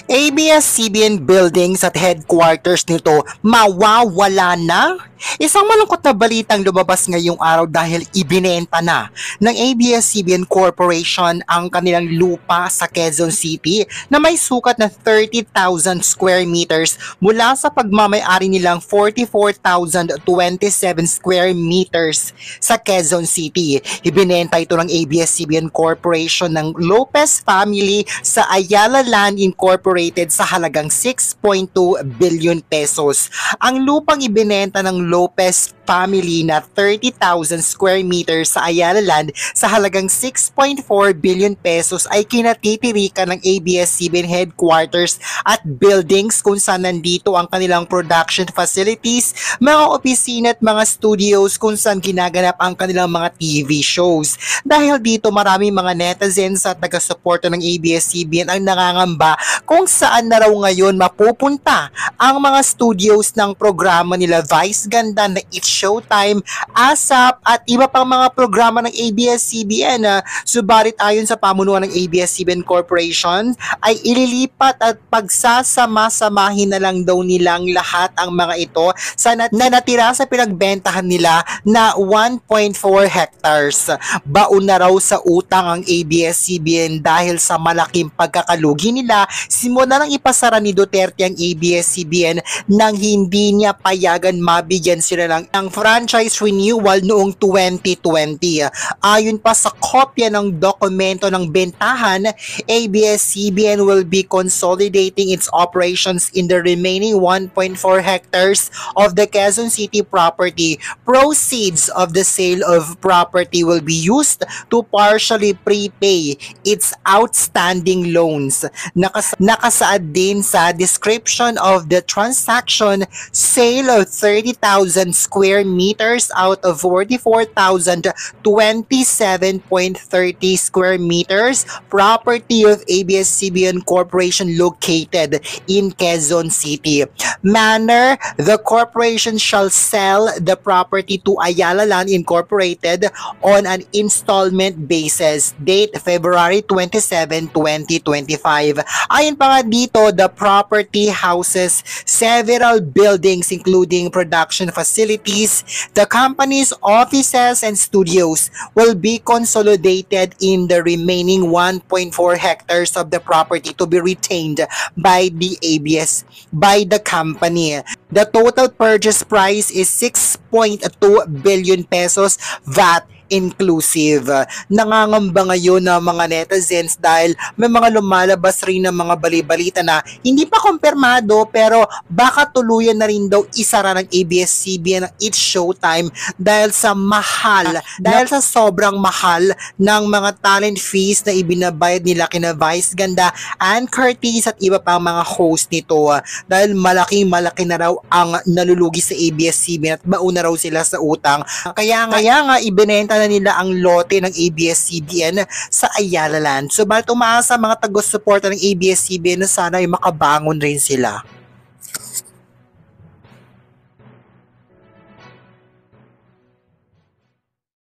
ABS-CBN buildings at headquarters nito mawawala na? Isang malungkot na balitang lumabas ngayong araw dahil ibinenta na ng ABS-CBN Corporation ang kanilang lupa sa Quezon City na may sukat na 30,000 square meters mula sa pagmamay-ari nilang 44,027 square meters sa Quezon City. Ibinenta ito ng ABS-CBN Corporation ng Lopez family sa Ayala Land Incorporated sa halagang 6.2 billion pesos. Ang lupang ibinenta ng Lopez family na 30,000 square meters sa Ayala Land sa halagang 6.4 billion pesos ay kinatitirikan ng ABS-CBN headquarters at buildings kung saan nandito ang kanilang production facilities, mga opisina at mga studios kung saan ginaganap ang kanilang mga TV shows. Dahil dito maraming mga netizens at taga-suporta ng ABS-CBN ang nangangamba kung saan na raw ngayon mapupunta ang mga studios ng programa nila Vice Ganda na It's Showtime, ASAP at iba pang mga programa ng ABS-CBN. Subalit ayon sa pamunuan ng ABS-CBN Corporation ay ililipat at pagsasama-samahin na lang daw nilang lahat ang mga ito sa natira sa pinagbentahan nila na 1.4 hectares. Baon na raw sa utang ang ABS-CBN dahil sa malaking pagkakalugi nila. Simula nang ipasara ni Duterte ang ABS-CBN nang hindi niya payagan mabigyan sila ng franchise renewal noong 2020. Ayon pa sa kopya ng dokumento ng bentahan, ABS-CBN will be consolidating its operations in the remaining 1.4 hectares of the Quezon City property. Proceeds of the sale of property will be used to partially prepay its outstanding loans. Nakasaad din sa description of the transaction, sale of 30,000 square meters out of 44,027.30 square meters property of ABS-CBN Corporation located in Quezon City. Manner, the corporation shall sell the property to Ayala Land Incorporated on an installment basis. Date February 27, 2025. Ayon pa nga dito, the property houses several buildings including production facilities. The company's offices and studios will be consolidated in the remaining 1.4 hectares of the property to be retained by the company. The total purchase price is 6.2 billion pesos, VAT inclusive. Nangangamba ngayon ng mga netizens dahil may mga lumalabas rin ng mga balibalita na hindi pa kumpirmado pero baka tuluyan na rin daw isara ng ABS-CBN ang It's Showtime dahil sa sobrang mahal ng mga talent fees na ibinabayad nila kina Vice Ganda, Ann Curtis at iba pang mga host nito dahil malaki na raw ang nalulugi sa ABS-CBN at bauna raw sila sa utang. Kaya nga ibinenta na nila ang lote ng ABS-CBN sa Ayala Land. So, umaasa mga tago-suporta ng ABS-CBN na sana ay makabangon rin sila.